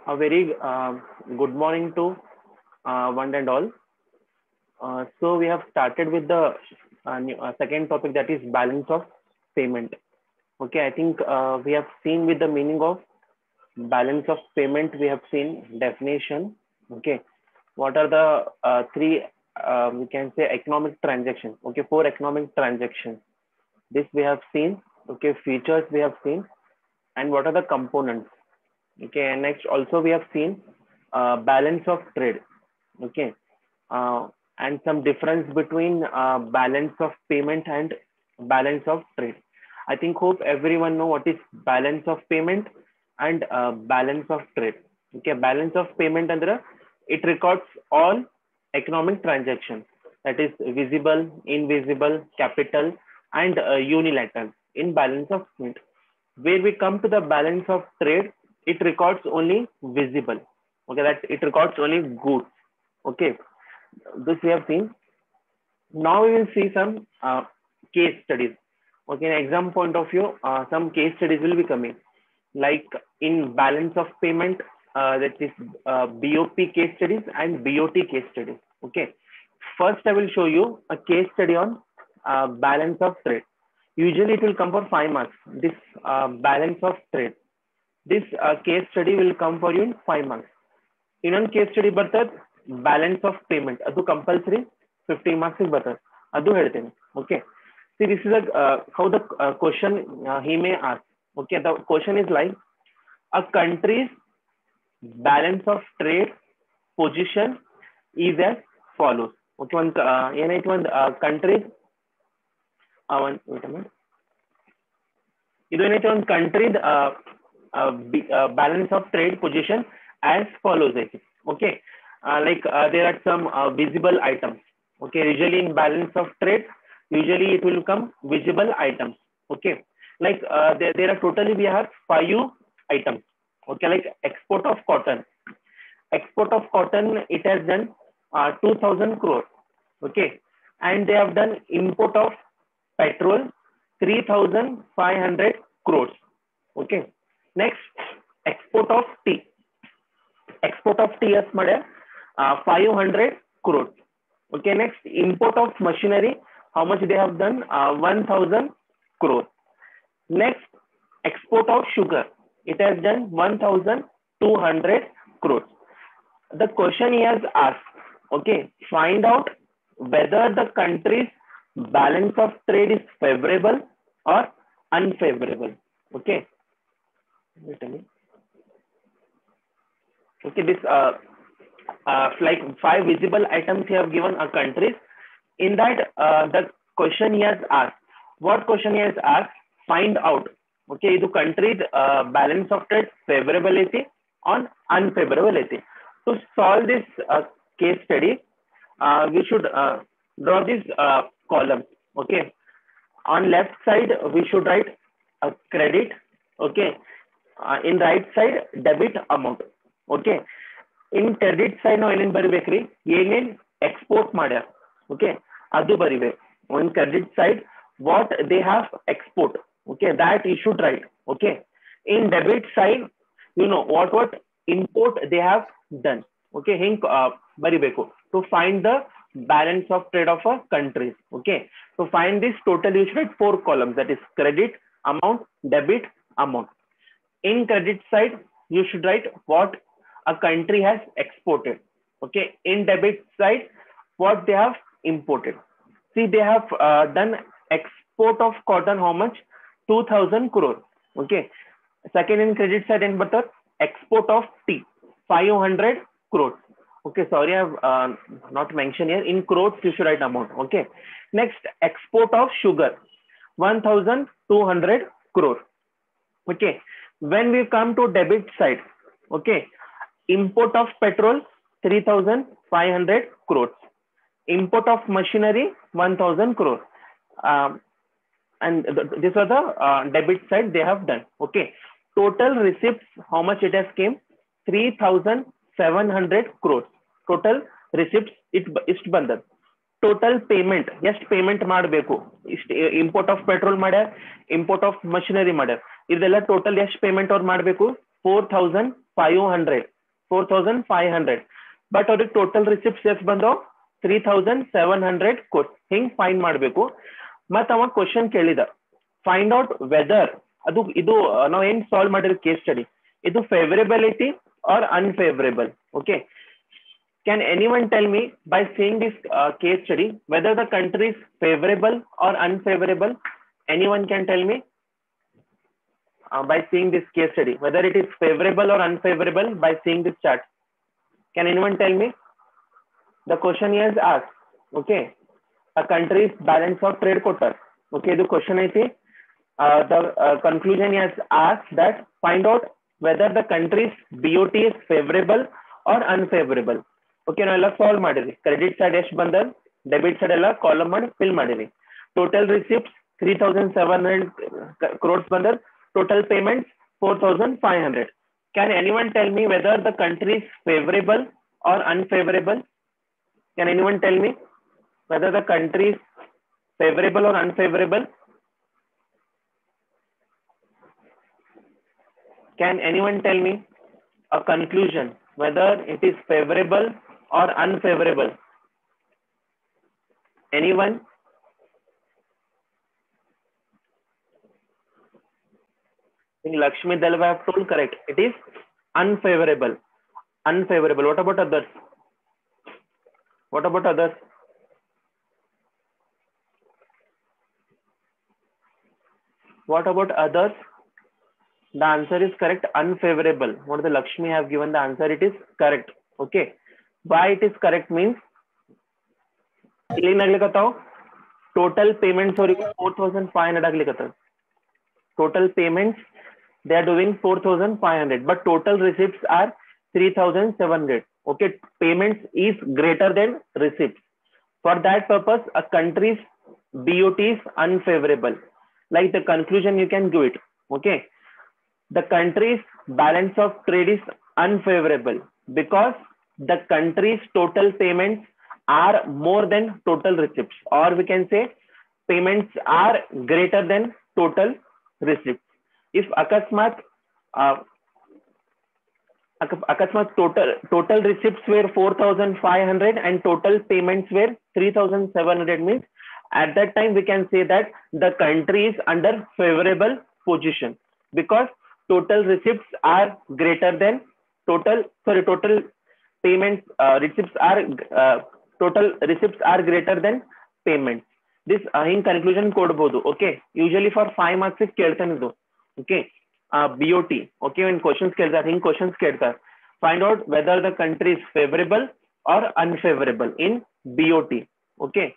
A very good morning to one and all. So we have started with the second topic, that is balance of payment. Okay, I think we have seen with the meaning of balance of payment. We have seen definition. Okay, what are the three we can say economic transactions? Okay, four economic transactions. This we have seen. Okay, features we have seen, and what are the components? Okay, and next also we have seen balance of trade. Okay, uh, and some difference between balance of payment and balance of trade. I think hope everyone know what is balance of payment and balance of trade. Okay, balance of payment under it records all economic transactions, that is visible, invisible, capital, and unilateral in balance of payment. Where we come to the balance of trade, it records only visible. Okay, that it records only goods. Okay, this we have seen. Now we will see some case studies. Okay, in exam point of view, some case studies will be coming. Like in balance of payment, that is BOP case studies and BOT case studies. Okay, first I will show you a case study on balance of trade. Usually it will come for 5 marks. This balance of trade. This case study will come for you in 5 marks. ಇನ್ನೊಂದು case study ಬರ್ತದೆ balance of payment, ಅದು compulsory 15 marks ಬರ್ತದೆ, ಅದು ಹೇಳ್ತೇನೆ. Okay, see this is how the question he may ask. Okay, the question is like a country's balance of trade position is as follows. Okay, ಒಂದು ಏನಾಯ್ತು, ಒಂದು country ಇದು ಏನೈತೆ, ಒಂದು ಕಂಟ್ರಿದ್ balance of trade position as follows. Okay, there are some visible items. Okay, usually in balance of trade, usually it will come visible items. Okay, there are totally we have 5 items. Okay, like export of cotton. Export of cotton, it has done 2000 crore. Okay, and they have done import of petrol 3500 crores. Okay, next export of tea. Export of tea as 500 crores. Okay, next import of machinery, how much they have done, 1000 crores. Next export of sugar, it has done 1200 crores. The question he has asked, okay, find out whether the country's balance of trade is favorable or unfavorable. Okay, wait a minute. Okay, this like 5 visible items he have given a countries. In that the question he has asked, what question he has asked, find out. Okay, ಇದು country balance of trade favorability on unfavorability. To solve this case study, we should draw this column. Okay, on left side we should write a credit. Okay, in right side debit amount. Okay, in credit side ನಾವು ಏನೇನ್ ಬರಿಬೇಕ್ರಿ, ಏನೇನ್ export ಮಾಡ್ಯಾರ, okay ಅದು ಬರಿಬೇಕು. on credit side what they have export, okay, that you should write. Okay, in debit side you know what import they have done. Okay, ಹಿಂಗ್ ಬರಿಬೇಕು to find the balance of trade of a country. Okay, to find this total you should write 4 columns, that is credit amount, debit amount. In credit side you should write what a country has exported. Okay, in debit side what they have imported. See, they have done export of cotton, how much, 2000 crore. Okay, second in credit side and butter export of tea 500 crores. Okay, sorry, I have not mentioned here, in crores you should write amount. Okay, next export of sugar 1200 crore. Okay, when we come to debit side, okay, import of petrol 3500 crores, import of machinery 1000 crore, and these are the debit side they have done. Okay, total receipts, how much it has came, 3700 crores. Total receipts ಇಷ್ಟು ಬಂದದ. Total payment ಎಷ್ಟು payment ಮಾಡಬೇಕು, ಇಷ್ಟು import of petrol ಮಾಡ್ಯಾರ, import of machinery ಮಾಡ್ಯಾರ, ಇದೆಲ್ಲ total ಎಷ್ಟು payment ಅವ್ರು ಮಾಡಬೇಕು, 4500. 4500 ಬಟ್ ಅವ್ರಿಗೆ ಟೋಟಲ್ ರಿಸಿಪ್ಟ್ಸ್ ಎಷ್ಟು ಬಂದವು 3700 ಕೋರ್ಸ್ ಹಿಂಗ್ ಫೈಂಡ್ ಮಾಡಬೇಕು ಮತ್ತ ಅವ ಕ್ವಶನ್ ಕೇಳಿದ ಫೈಂಡ್ ಔಟ್ ವೆದರ್ ಅದು ಇದು ನಾವು ಏನ್ ಸಾಲ್ವ್ ಮಾಡಿರೋ ಕೇಸ್ ಸ್ಟಡಿ ಇದು favourability or unfavourable okay can anyone tell me by seeing this case study whether the country is favorable or unfavorable anyone can tell me by seeing this case study whether it is favorable or unfavorable by seeing this chart can anyone tell me the question is asked okay a country's balance of trade quota okay the question is the conclusion is asked that find out whether the country's BOT is favorable or unfavorable okay now ಎಲ್ಲ solve ಮಾಡಿರಿ credit side ಎಷ್ಟು ಬಂದ debit side ಎಲ್ಲ column ಮಾಡಿ fill ಮಾಡಿರಿ total receipts 3700 crores ಬಂದ total payments 4500 can anyone tell me whether the country is favorable or unfavorable can anyone tell me whether the country is favorable or unfavorable can anyone tell me a conclusion whether it is favorable or unfavorable anyone in Lakshmi Dalva have told correct it is unfavorable what about others what about others what about others the answer is correct unfavorable what the Lakshmi have given the answer it is correct okay why it is correct means total payments or 4500 total payments they are doing 4500 but total receipts are 3700 okay payments is greater than receipts for that purpose a country's BOT is unfavorable like the conclusion you can do it okay the country's balance of trade is unfavorable because the country's total payments are more than total receipts or we can say payments are greater than total receipts if akasmat total receipts were 4500 and total payments were 3700 means at that time we can say that the country is under favorable position because total receipts are greater than total payments receipts are total receipts are greater than payments this in conclusion ಕೊಡಬಹುದು okay usually for 5 marks ಕೇಳ್ತಾನೆ ಇದು okay BOT okay when questions ಕೇಳ್ತಾರೆ ಹಿಂಗ್ questions ಕೇಳ್ತಾರೆ find out whether the country is favorable or unfavorable in BOT okay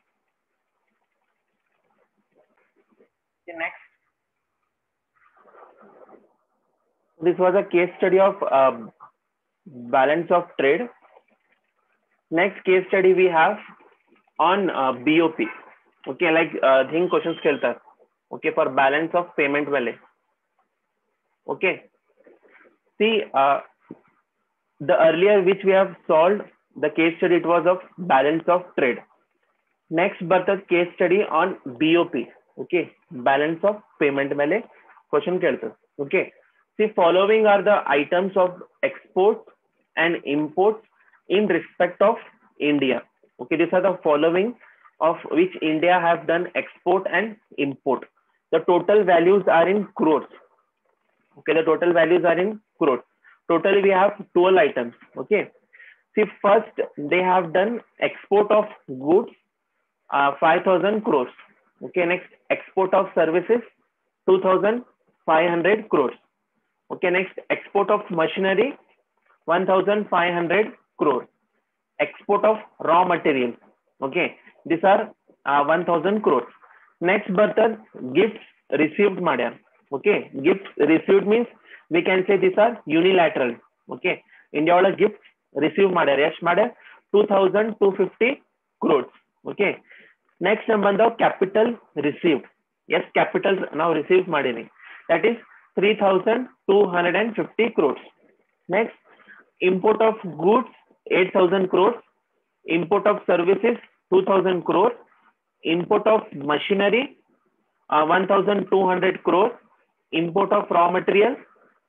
next this was a case study of balance of trade next case study we have on BOP okay like thing questions keltar okay for balance of payment wale okay see the earlier which we have solved the case study it was of balance of trade next but the case study on BOP okay balance of payment wale question keltar okay see following are the items of export and imports in respect of India okay these are the following of which India have done export and import the total values are in crores okay the total values are in crores totally we have 12 items okay see first they have done export of goods 5000 crores okay next export of services 2500 crores okay next export of machinery 1500 crores export of raw materials okay these are 1000 crores next but gifts received madam okay gifts received means we can say these are unilateral okay India ola gifts received madam yes madam 2250 crores okay next number capital received yes capital now received madini that is 3250 crores next import of goods 8000 crores import of services 2000 crores import of machinery 1200 crores import of raw materials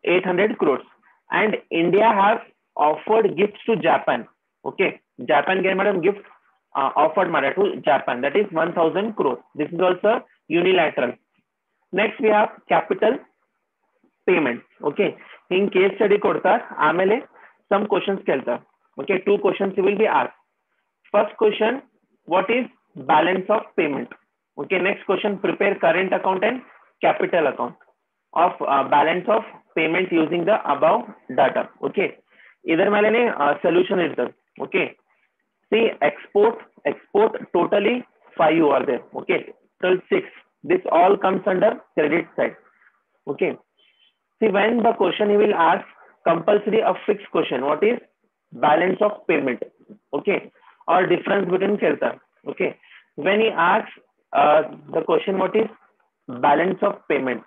800 crores and India has offered gifts to Japan. Okay, Japan ಗೆ madam gift offered made to Japan, that is 1000 crores. This is also unilateral. Next we have capital payment. Okay, in case study ಕೊಡ್ತಾರ, ಆಮೇಲೆ some questions ಕೇಳ್ತಾರ. Okay, 2 questions will be asked. First question, what is balance of payment? Okay, next question, prepare current account and capital account of balance of payment using the above data. Okay, idar melene solution irtade. Okay, see export totally 5 you are there. Okay, till 6, this all comes under credit side. Okay, see when the question he will ask compulsory a fixed question, what is balance of payment? Okay, or difference between kelta. Okay, when he asks the question what is balance of payment,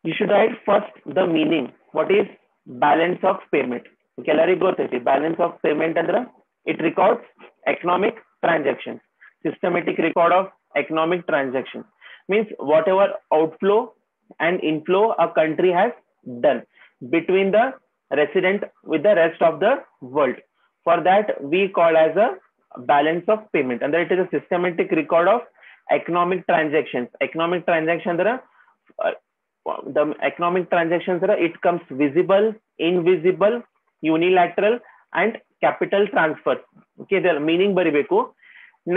you should write first the meaning. What is balance of payment? Okay, ಎಲ್ಲರಿಗೂ ಗೊತ್ತೈತಿ balance of payment ಅಂದ್ರೆ it records economic transactions, systematic record of economic transactions, means whatever outflow and inflow a country has done between the resident with the rest of the world. For that we call as a balance of payment, and it is a systematic record of economic transactions. Economic transactions are the economic transactions are, it comes visible, invisible, unilateral and capital transfers. Okay, their meaning baribeku.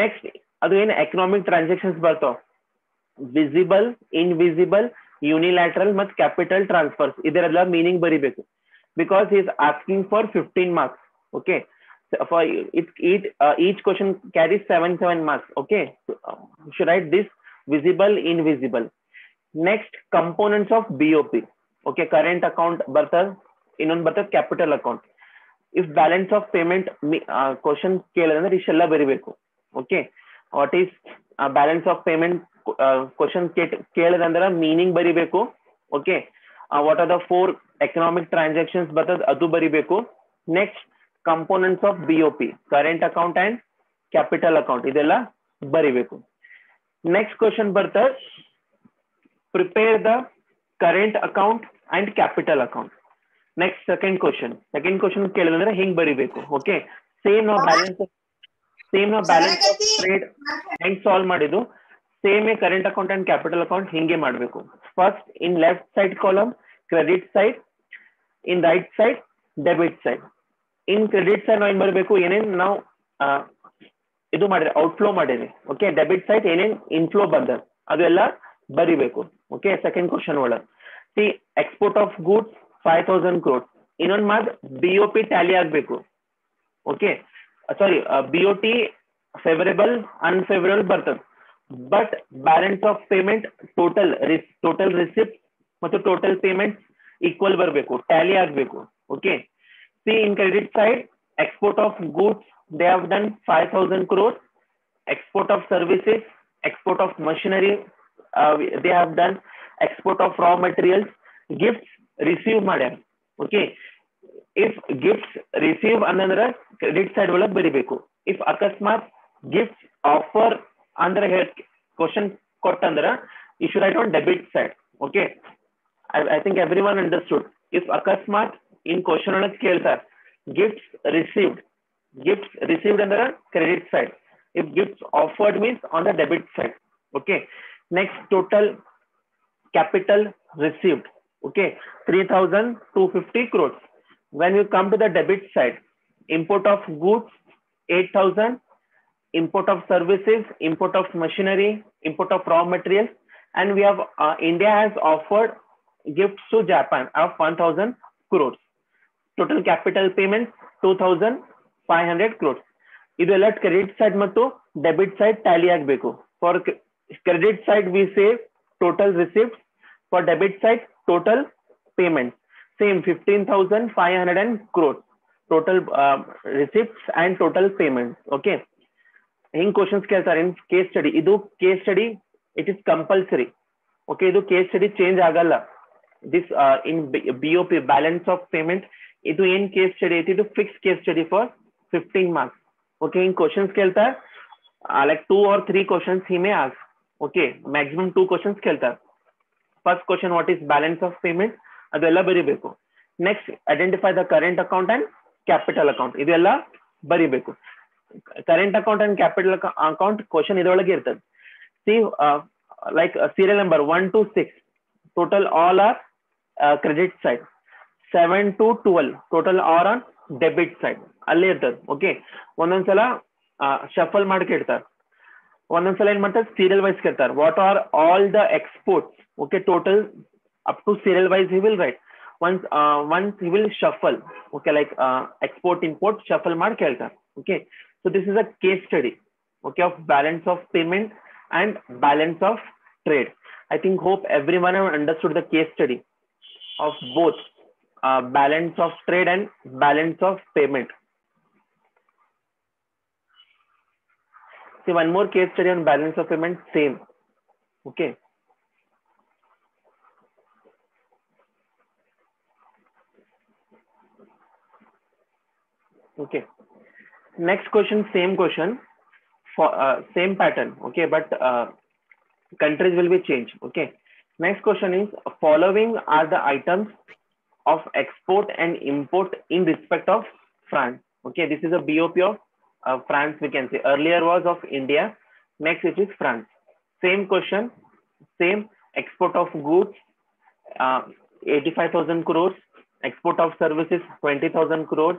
Next adu ಏನು economic transactions ಬರ್ತಾವ, visible, invisible, unilateral ಮತ್ತು capital transfers, ಇದರೆಲ್ಲ meaning ಬರಿಬೇಕು, because he is asking for 15 marks. Okay, for each question carries 7 marks. Okay, so, you should write this visible, invisible. Next, components of BOP. Okay, current account ಬರ್ತದ, ಇನ್ನೊಂದು ಬರ್ತದ capital account. If balance of payment question ಕೇಳಿದ್ರೆ ಇಷ್ಟೆಲ್ಲ ಬರಿಬೇಕು. Okay, what is balance of payment question ಕೇಳಿದ್ರೆ meaning ಬರಿಬೇಕು. Okay, what are the 4 economic transactions ಬರ್ತದ ಅದು ಬರಿಬೇಕು. Next, components of BOP, current account and capital account, ಇದೆಲ್ಲ ಬರಿಬೇಕು. Next question ಬರ್ತದ prepare the current account and capital account. Next, second question ಕೇಳಿದ್ರೆ ಹಿಂಗ್ ಬರಿಬೇಕು. Okay, same ನಾವು balance of trade ಹೆಂಗ್ ಸಾಲ್ವ್ ಮಾಡಿದ್ದು same current account and capital account ಹಿಂಗೆ ಮಾಡಬೇಕು. First in left side column credit side, in right side debit side. In credit side ನಾವು ಏನ್ ಬರಬೇಕು, ಏನೇನ್ ನಾವು ಇದು ಮಾಡಿದ್ರೆ ಔಟ್ಫ್ಲೋ ಮಾಡಿರಿ. ಓಕೆ, ಡೆಬಿಟ್ ಸೈಡ್ ಏನೇನ್ ಇನ್ಫ್ಲೋ ಬಂದ ಅದೆಲ್ಲ ಬರಿಬೇಕು. ಓಕೆ, ಸೆಕೆಂಡ್ ಕ್ವಶನ್ ಒಳಗೆ C export of goods 5000 crores. ಇನ್ನೊಂದು ಮಾತ್ರ BOP ಟ್ಯಾಲಿ ಆಗ್ಬೇಕು. ಓಕೆ, ಸಾರಿ BOT ಫೇವರೇಬಲ್ ಅನ್ಫೇವರೇಬಲ್ ಬರ್ತದೆ, but balance of payment total receipt ಮತ್ತು ಟೋಟಲ್ ಪೇಮೆಂಟ್ ಈಕ್ವಲ್ ಬರಬೇಕು, ಟ್ಯಾಲಿ ಆಗ್ಬೇಕು. Okay, C in credit side export of goods they have done 5000 crores, export of services, export of machinery they have done, export of raw materials, gifts receive ಮಾಡ್ಯಾರ. Okay, if gifts receive ಅನ್ನಂದ್ರ credit side ಒಳಗೆ ಬರಿಬೇಕು. If ಅಕಸ್ಮಾತ್ gifts offer ಅಂದ್ರೆ question ಕೊಟ್ಟಂದ್ರ you should write on debit side. Okay, I think every one understood. If ಅಕಸ್ಮಾತ್ in question ಒಳಗೆ ಕೇಳ್ತಾರ ಗಿಫ್ಟ್ಸ್ ರಿಸೀವ್ಡ್ ಅಂದ್ರೆ credit side, if gifts offered means on the debit side. Okay, next total capital received. Okay, 3250 crores. When you come to the debit side, import of goods 8000, import of services, import of machinery, import of raw materials, and we have India has offered gifts to Japan of 1000 crores. Total capital payment 2500 crores. ಇದೆಲ್ಲ credit side ಮತ್ತು debit side Tally ಆಗಬೇಕು. For credit side we save total receipts, for debit side total payments, same 15500 crores total receipts and total payments. Okay, in questions ಕೇಳ್ತಾರೆ in case study. ಇದು case study, it is compulsory. Okay, ಇದು case study change ಆಗಲ್ಲ. This in BOP balance of payment, ಇದು ಏನ್ case study ಐತಿ, ಇದು fixed case study for 15 marks. Okay, in questions ಕೇಳ್ತಾರೆ like 2 or 3 questions he may ask. Okay, maximum 2 questions ಕೇಳ್ತಾರೆ. First question what is balance of payment ಅದೆಲ್ಲ ಬರಿಬೇಕು. Next, identify the current account and capital account. ಇದೆಲ್ಲ ಬರಿಬೇಕು. Current account and capital account question ಇದರೊಳಗೆ ಇರ್ತದೆ. See, like serial number 1 to 6, total all are credit side. 7 to 12, total are on debit side. ಅಲ್ಲೇ ಇರ್ತದೆ. Okay, ಒಂದೊಂದ್ಸಲ shuffle ಮಾಡಿ ಕೇಳ್ತಾರೆ, ಒಂದೊಂದ್ಸಲ ಏನ್ ಮಾಡ್ತಾರೆ ಸೀರಿಯಲ್ ವೈಸ್ ಕೇಳ್ತಾರೆ. What are all the exports? Okay, total up to serial wise he will write. Once he will shuffle, okay, like export import shuffle ಮಾಡಿ ಕೇಳ್ತಾರೆ. Okay, so this is a case study, okay, of balance of payment and balance of trade. I think hope everyone have understood the case study of both balance of trade and balance of payment. See, one more case study on balance of payment, same. Okay, okay, next question, same question for same pattern. Okay, but countries will be changed. Okay, next question is, following are the items of export and import in respect of France. Okay, this is a BOP of France, we can say. Earlier was of India, next it is France. Same question, same. Export of goods 85,000 crores, export of services 20,000 crores,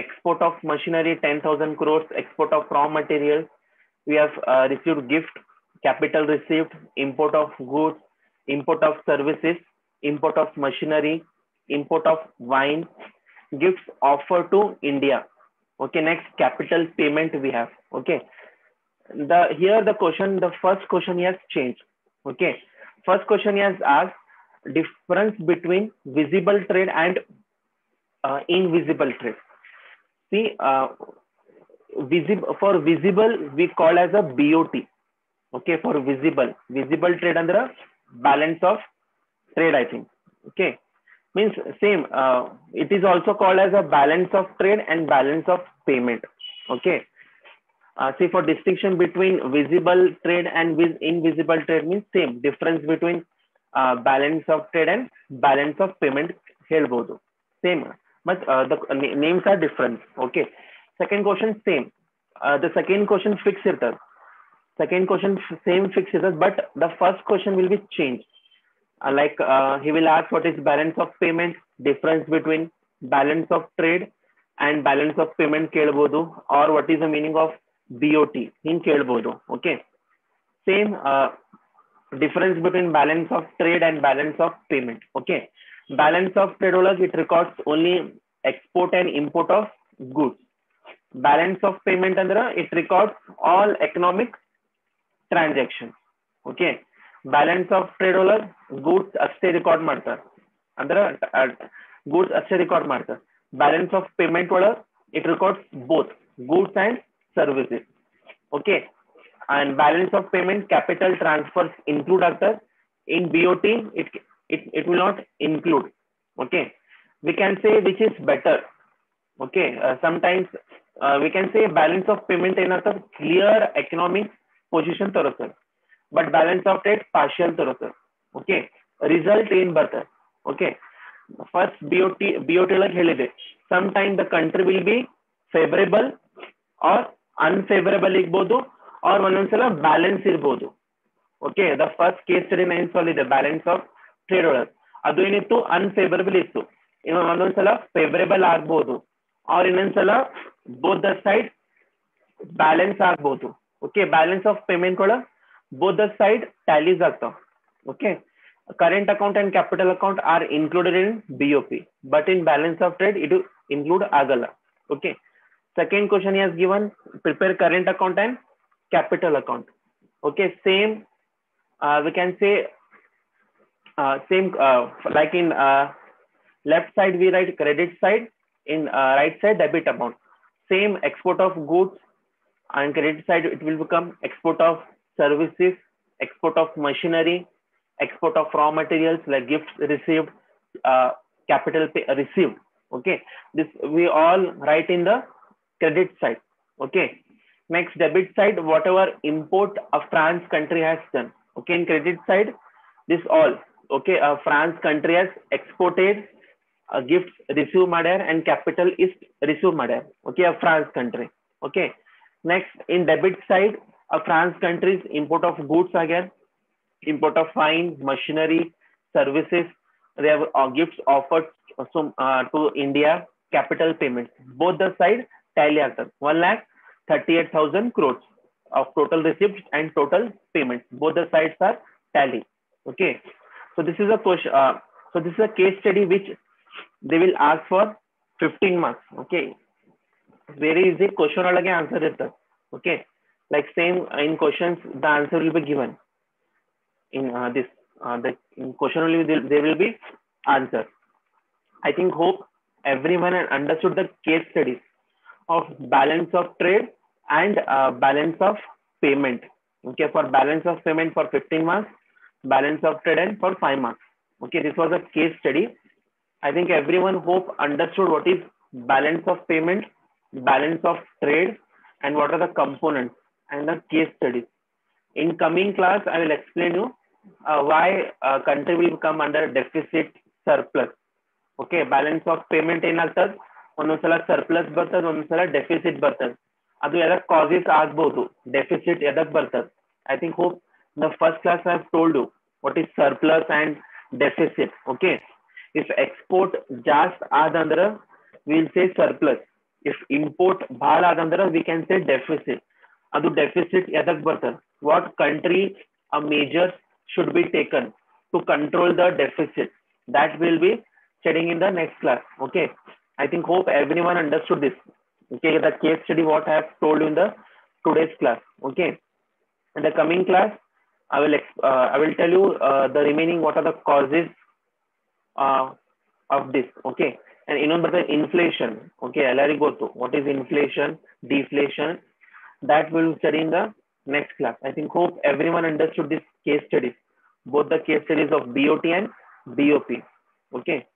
export of machinery 10,000 crores, export of raw materials we have received gift, capital received, import of goods, import of services, import of machinery, import of wine, gifts offered to India. Okay, next capital payment we have. Okay, here the question, the first question he has changed. Okay, first question he has asked difference between visible trade and invisible trade. See, for visible we call as a BOT. Okay, for visible trade under balance of trade, I think. Okay, means same, it is also called as a balance of trade and balance of payment. Okay, see, for distinction between visible trade and invisible trade means same difference between balance of trade and balance of payment helbodu same, but the names are different. Okay, second question same, the second question fix irtad, second question same fix irtad, but the first question will be changed. Like he will ask what is balance of payment, difference between balance of trade and balance of payment kelbodu, or what is the meaning of BOT in kelbodu. Okay, same difference between balance of trade and balance of payment. Okay, balance of trade it records only export and import of goods. Balance of payment andra it records all economic transactions. Okay, balance of trade goods ಅಷ್ಟೇ record ಮಾಡ್ತಾರೆ, ಅಂದ್ರೆ goods ಅಷ್ಟೇ record ಮಾಡ್ತಾರೆ. Balance of payment it records both goods and services. Okay, and balance of payment capital transfers include after, in BOT it will not include. Okay, we can say which is better. Okay, sometimes we can say balance of payment ಏನಂತ clear economic position ತೋರಿಸ್ತದೆ, but balance of trade partial ತೋರಿಸ್ತದೆ. Okay, result ಏನ್ ಬರ್ತದೆ. Okay, first BOT like ಹೇಳಿದೆ, sometime the country will be favorable or unfavorable ಇರ್ಬೋದು, or ಒಂದೊಂದ್ಸಲ balance ಇರ್ಬೋದು. Okay, the first case study nine ಸಾಲ್ ಇದೆ ಬ್ಯಾಲೆನ್ಸ್ ಆಫ್ ಟ್ರೇಡ್ ಒಳಗೆ, ಅದು ಏನಿತ್ತು ಅನ್ಫೇವರಬಲ್ ಇತ್ತು, ಇನ್ನು ಒಂದೊಂದ್ಸಲ ಫೇವರೇಬಲ್ ಆಗ್ಬೋದು, ಅವ್ರ ಇನ್ನೊಂದ್ಸಲ ಬೋತ್ ದ ಸೈಡ್ ಬ್ಯಾಲೆನ್ಸ್ ಆಗ್ಬೋದು. ಓಕೆ, ಬ್ಯಾಲೆನ್ಸ್ ಆಫ್ ಪೇಮೆಂಟ್ ಒಳಗೆ ಬೋತ್ ದ ಸೈಡ್ ಟ್ಯಾಲೀಸ್ ಆಗ್ತಾವ. Okay, current account and capital account are included in BOP, but in balance of trade it include agala. Okay, second question he has given, prepare current account and capital account. Okay, same, we can say same, like in left side we write credit side, in right side debit amount. Same, export of goods, and credit side it will become export of services, export of machinery, export of raw materials like gifts received, capital pay received. Okay, this we all write in the credit side. Okay, next debit side, whatever import of France country has done. Okay, in credit side this all. Okay, France country has exported gifts receive Madère and capital is receive Madère. Okay, a France country. Okay. Next, in debit side, a France country's import of goods again, import of fine, machinery, services. They have gifts offered to India, capital payments. Both the side tally after 1,38,000 crores of total receipts and total payments. Both the sides are tally. Okay. So this is a question. So this is a case study which they will ask for 15 marks. Okay. Very easy question alage answer is that. Okay. Like same in questions, the answer will be given in this. The in question only there will be answer. I think hope everyone understood the case studies of balance of trade and balance of payment. Okay, for balance of payment for 15 marks, balance of trade and for 5 marks. Okay, this was a case study. I think everyone hope understood what is balance of payment, balance of trade, and what are the components and the case studies. In coming class, I will explain you why a country will come under deficit surplus. Okay, balance of payment ಏನಾಗ್ತದೆ ಒಂದೊಂದ್ಸಲ surplus ಬರ್ತದೆ ಒಂದೊಂದ್ಸಲ deficit ಬರ್ತದೆ ಅದು ಎದಕ್ causes ಆಗ್ಬೋದು deficit ಎದಕ್ ಬರ್ತದೆ I think hope the first class I have told you what is surplus and deficit okay if export ಜಾಸ್ತಿ ಆದಂದ್ರ will say surplus if import ಭಾಳ ಆದಂದ್ರ ವಿ ಕ್ಯಾನ್ ಸೇ ಡೆಫಿಸಿಟ್ ಅದು ಡೆಫಿಸಿಟ್ ಎದಕ್ ಬರ್ತದೆ what country a measure should be taken to control the deficit that will be studying in the next class. Okay, I think hope everyone understood this. Okay, the case study what I have told you in the today's class. Okay, in the coming class I will tell you the remaining what are the causes of this. Okay, and remember the inflation. Okay, I'll go to what is inflation, deflation, that will study in the next class. I think hope everyone understood this case studies, both the case studies of BOT and BOP. Okay.